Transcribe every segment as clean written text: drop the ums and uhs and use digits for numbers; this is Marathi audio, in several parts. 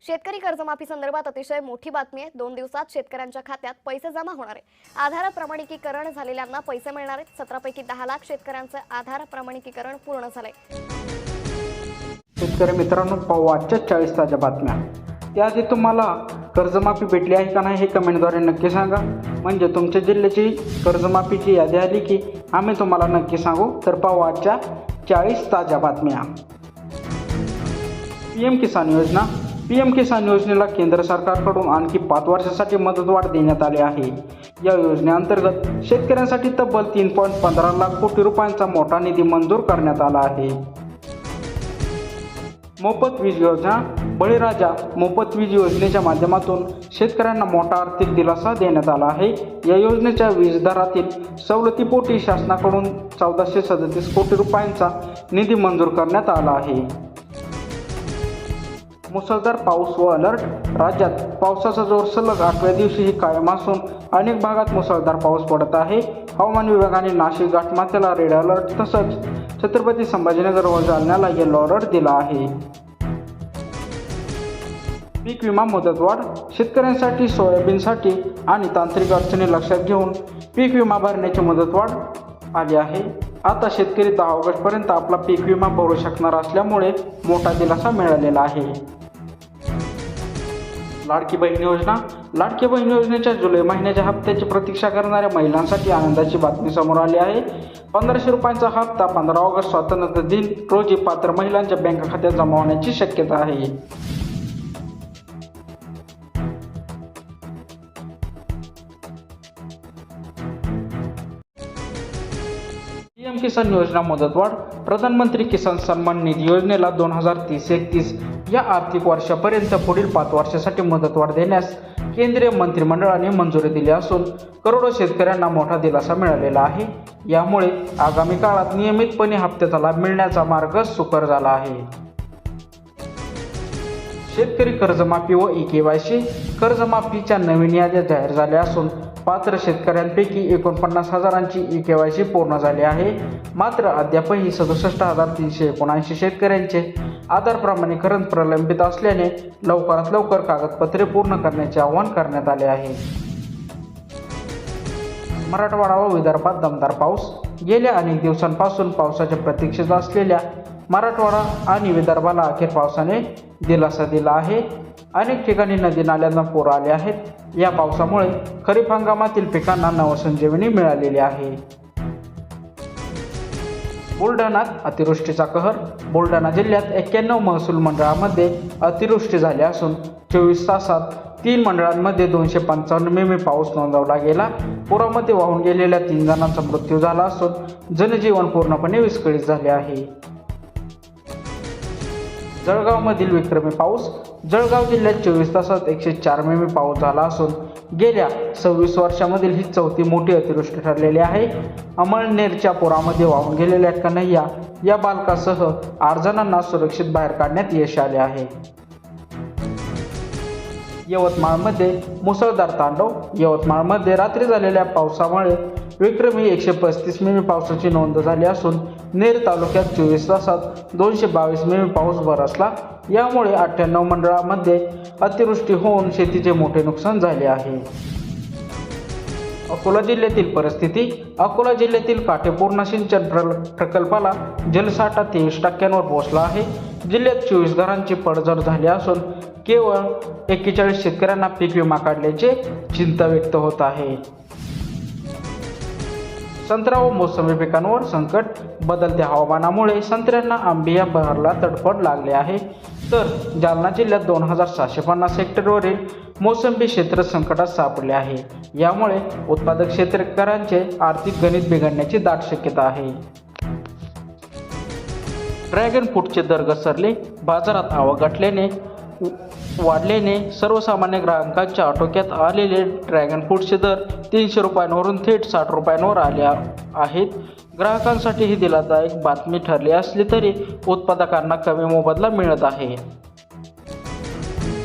शेतकरी कर्जमाफी संदर्भात अतिशय मोठी बातमी आहे। 2 दिवसात शेतकऱ्यांच्या खात्यात पैसे जमा होणार आहे। आधार प्रमाणिकीकरण झालेल्यांना पैसे मिळणार आहेत। 17 पैकी 10 लाख शेतकऱ्यांचे आधार प्रमाणिकीकरण पूर्ण झाले। शेतकरी मित्रांनो, पाहू आजच्या 40 ताज्या बातम्या। त्याआधी तुम्हाला कर्जमाफी भेटली आहे का नाही हे कमेंटद्वारे नक्की सांगा। म्हणजे तुमच्या जिल्ह्याची कर्जमाफीची यादी आली की आम्ही तुम्हाला नक्की सांगू। तर पाहू आजच्या 40 ताज्या बातम्या। पीएम किसान योजना। पीएम किसान योजनेला केंद्र सरकारकडून आणखी 5 वर्षासाठी मुदतवाढ देण्यात आली आहे। या योजनेअंतर्गत शेतकऱ्यांसाठी तब्बल 3.15 लाख कोटी रुपयांचा मोठा निधी मंजूर करण्यात आला आहे। मोफत वीज योजना। बळीराजा मोफत वीज योजनेच्या माध्यमातून शेतकऱ्यांना मोठा आर्थिक दिलासा देण्यात आला आहे। या योजनेच्या वीज दरातील सवलतीपोटी शासनाकडून 1437 कोटी रुपयांचा निधी मंजूर करण्यात आला आहे। मुसळधार पाऊस व अलर्ट। राज्यात पावसाचा जोर सलग 8व्या दिवशीही कायम असून अनेक भागात मुसळधार पाऊस पडत आहे। हवामान विभागाने नाशिक घाटमाथ्याला रेड अलर्ट तसंच छत्रपती संभाजीनगर व जालन्याला येलो अलर्ट दिला आहे। पीक विमा मुदतवाढ। शेतकऱ्यांसाठी सोयाबीनसाठी आणि तांत्रिक अडचणी लक्षात घेऊन पीक विमा भरण्याची मुदतवाढ आली आहे। आता शेतकरी 10 ऑगस्टपर्यंत आपला पीक विमा भरू शकणार असल्यामुळे मोठा दिलासा मिळालेला आहे। लाडकी बहीण योजना। लाडकी बहीण योजनेच्या जुलै महिन्याच्या हप्त्याची प्रतीक्षा करणाऱ्या महिलांसाठी आनंदाची बातमी समोर आली आहे। 1500 रुपयांचा हप्ता 15 ऑगस्ट स्वातंत्र्य दिन रोजी पात्र महिलांच्या बँक खात्यात जमा होण्याची शक्यता आहे। पीएम किसान योजना मुदतवाढ। प्रधानमंत्री किसान सन्मान निधी योजनेला 2030-31 या आर्थिक वर्षापर्यंत पुढील 5 वर्षासाठी मुदतवाढ देण्यास केंद्रीय मंत्रिमंडळाने मंजुरी दिली असून करोडो शेतकऱ्यांना मोठा दिलासा मिळालेला आहे। यामुळे आगामी काळात नियमितपणे हप्त्याचा लाभ मिळण्याचा मार्ग सुकर झाला आहे। शेतकरी कर्जमाफी व ई-केवायसी। कर्जमाफीच्या नवीन याद्या जाहीर झाल्या असून पात्र शेतकऱ्यांपैकी 49,000ची ई-केवायसी पूर्ण झाली आहे। मात्र अद्यापही 67,379 शेतकऱ्यांचे आधार प्रमाणीकरण प्रलंबित असल्याने लवकरात लवकर कागदपत्रे पूर्ण करण्याचे आवाहन करण्यात आले आहे। मराठवाडा व विदर्भात दमदार पाऊस। गेल्या अनेक दिवसांपासून पावसाच्या प्रतीक्षेत असलेल्या मराठवाडा आणि विदर्भाला अखेर पावसाने दिलासा दिला आहे। अनेक ठिकाणी नदी नाल्यांना पूर आले आहेत। या पावसामुळे खरीप हंगामातील पिकांना नवसंजीवनी मिळालेली आहे। बुलढाण्यात अतिवृष्टीचा कहर। बुलढाणा जिल्ह्यात 91 महसूल मंडळामध्ये अतिवृष्टी झाली असून 24 तासात 3 मंडळांमध्ये 255 मिमी पाऊस नोंदवला गेला। पुरामध्ये वाहून गेलेल्या 3 जणांचा मृत्यू झाला असून जनजीवन पूर्णपणे विस्कळीत झाले आहे। जळगावमधील विक्रमी पाऊस। जळगाव जिल्ह्यात 24 तासात 104 मिमी पाऊस झाला असून गेल्या 26 वर्षांमधील ही चौथी मोठी अतिवृष्टी ठरलेली आहे। अमळनेरच्या पुरामध्ये वाहून गेलेल्या कन्हैया या बालकासह 8 जणांना सुरक्षित बाहेर काढण्यात यश आले आहे। यवतमाळमध्ये मुसळधार तांडव। यवतमाळमध्ये रात्री झालेल्या पावसामुळे विक्रमी 135 मिमी पावसाची नोंद झाली असून नेर तालुक्यात 24 तासात 222 मिमी पाऊस बरसला। यामुळे 98 मंडळांमध्ये अतिवृष्टी होऊन शेतीचे मोठे नुकसान झाले आहे। अकोला जिल्ह्यातील परिस्थिती। अकोला जिल्ह्यातील काटेपूर्ण सिंचन प्रकल्पाला जलसाठा 23% पोहोचला आहे। जिल्ह्यात 24 घरांची पडझड झाली असून केवळ 41 शेतकऱ्यांना पीक विमा काढल्याचे चिंता व्यक्त होत आहे। संत्रा व मोसंबी पिकांवर संकट। बदलत्या हवामानामुळे संत्र्यांना आंबिया बहरला तडफड लागले आहे। तर जालना जिल्ह्यात 2750 हेक्टरवरील मोसंबी क्षेत्र संकटात सापडले आहे। यामुळे उत्पादक शेतकऱ्यांचे आर्थिक गणित बिघडण्याची दाट शक्यता आहे। ड्रॅगन फ्रूटचे दर घसरले। बाजारात आवक वाढल्याने सर्वसामान्य ग्राहकांच्या आटोक्यात आलेले ड्रॅगन फ्रूटचे दर 300 रुपयांवरून थेट 60 रुपयांवर आले आहेत। ग्राहकांसाठी ही दिलासादायक बातमी ठरली असली तरी उत्पादकांना कमी मोबदला मिळत आहे।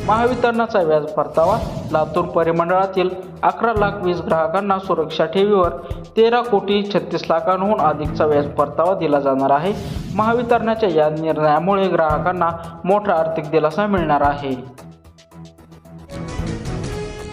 महावितरणाचा व्याज परतावा। लातूर परिमंडळातील 11 लाख वीज ग्राहकांना सुरक्षा ठेवीवर 13 कोटी 36 लाखांहून अधिकचा व्याज परतावा दिला जाणार आहे। महावितरणाच्या या निर्णयामुळे ग्राहकांना मोठा आर्थिक दिलासा मिळणार आहे।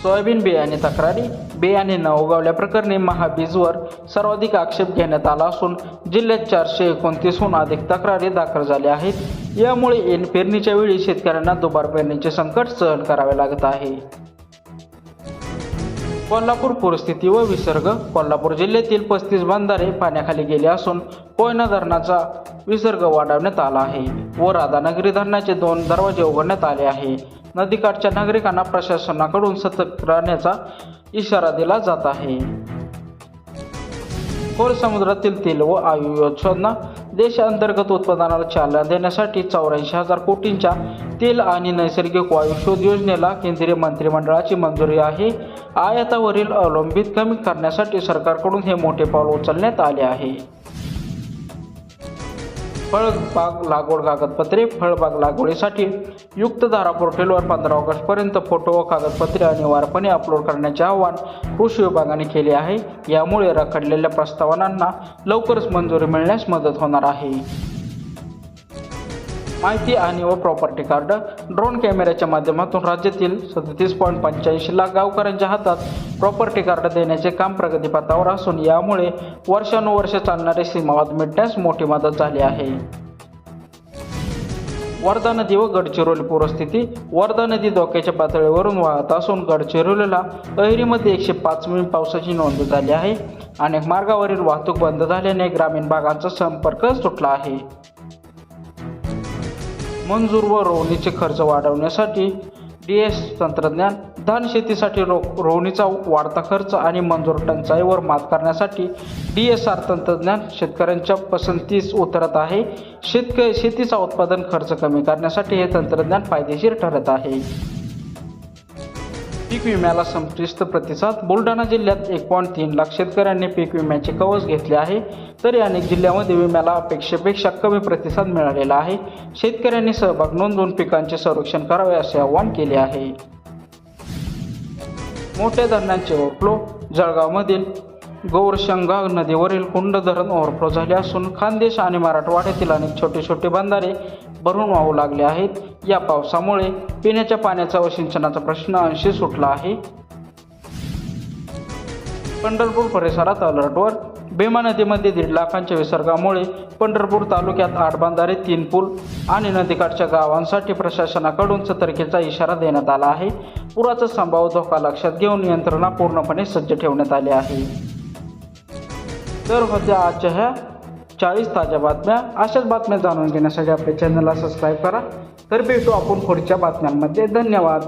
सोयाबीन बियाणे तक्रारी बियाणे न उगवल्याप्रकरणी महाबीजवर सर्वाधिक आक्षेप घेण्यात आला असून जिल्ह्यात 429हून अधिक तक्रारी दाखल झाल्या आहेत. यामुळे पेरणीच्या वेळी शेतकऱ्यांना दुबार पेरणीचे संकट सहन करावे लागत आहे. कोल्हापूर पूरस्थिती व विसर्ग. कोल्हापूर जिल्ह्यातील 35 बंधारे पाण्याखाली गेले असून कोयना धरणाचा विसर्ग वाढवण्यात आला आहे व राधानगरी धरणाचे 2 दरवाजे उघडण्यात आले आहे. नदीकाठच्या नागरिकांना प्रशासनाकडून सतर्क राहण्याचा इशारा दिला जात आहे. खोल समुद्रातील तेल व वायू शोधना. देशांतर्गत उत्पादनाला चालना देण्यासाठी 84,000 कोटींच्या तेल आणि नैसर्गिक वायू शोध योजनेला केंद्रीय मंत्रिमंडळाची मंजुरी आहे. आयातावरील अवलंबित कमी करण्यासाठी सरकारकडून हे मोठे पाऊल उचलण्यात आले आहे. फळबाग लागवड कागदपत्रे. फळबाग लागवडीसाठी युक्तधारा पोर्टलवर 15 ऑगस्टपर्यंत फोटो व कागदपत्रे अनिवार्यपणे अपलोड करण्याचे आवाहन कृषी विभागाने केले आहे. यामुळे रखडलेल्या प्रस्तावनांना लवकरच मंजुरी मिळण्यास मदत होणार आहे. माहिती आणि व प्रॉपर्टी कार्ड. ड्रोन कॅमेऱ्याच्या माध्यमातून राज्यातील 37.85 लाख गावकऱ्यांच्या हातात प्रॉपर्टी कार्ड देण्याचे काम प्रगतीपथावर असून यामुळे वर्षानुवर्ष चालणारे सीमावाद मिटण्यास मोठी मदत झाली आहे. वर्धा नदी व गडचिरोली पूरस्थिती. वर्धा नदी धोक्याच्या पातळीवरून वाहत असून गडचिरोलीला अहेरीमध्ये 105 मिली पावसाची नोंद झाली आहे. अनेक मार्गावरील वाहतूक बंद झाल्याने ग्रामीण भागांचा संपर्क तुटला आहे. मंजूर व रोवणीचे खर्च वाढवण्यासाठी DS तंत्रज्ञान. धान शेतीसाठी रोवणीचा वाढता खर्च आणि मंजूर टंचाईवर मात करण्यासाठी DSR तंत्रज्ञान शेतकऱ्यांच्या पसंतीस उतरत आहे. शेतीचा उत्पादन खर्च कमी करण्यासाठी हे तंत्रज्ञान फायदेशीर ठरत आहे. पीक विम्याला संतृष्ट प्रतिसाद. बुलढाणा जिल्ह्यात 1.3 लाख शेतकऱ्यांनी पीक विम्याचे कवच घेतले आहे. तरी अनेक जिल्ह्यामध्ये विम्याला अपेक्षेपेक्षा कमी प्रतिसाद मिळालेला आहे. शेतकऱ्यांनी सहभाग नोंदवून पिकांचे संरक्षण करावे असे आवाहन केले आहे. मोठ्या धरणांचे ओव्हरफ्लो. जळगावमधील गौरशंगा नदीवरील कुंड धरण ओव्हरफ्लो झाले असून खानदेश आणि मराठवाड्यातील अनेक छोटे बंधारे भरून वाहू लागले आहेत. या पावसामुळे पिण्याच्या पाण्याचा व सिंचनाचा प्रश्न अंशी सुटला आहे. पंढरपूर परिसरात अलर्टवर. भीमा नदीमध्ये 1.5 लाखांच्या विसर्गामुळे पंढरपूर तालुक्यात 8 बंधारे, 3 पूल आणि नदीकाठच्या गावांसाठी प्रशासनाकडून सतर्कतेचा इशारा देण्यात आला आहे. पुराचा संभाव्य धोका लक्षात घेऊन यंत्रणा पूर्णपणे सज्ज ठेवण्यात आली आहे. तर होत्या आजच्या ह्या 40 ताज्या बातम्या. अशाच बातम्या जाणून घेण्यासाठी आपल्या चॅनलला सबस्क्राईब करा. तर भेटू आपण पुढच्या बातम्यांमध्ये. धन्यवाद.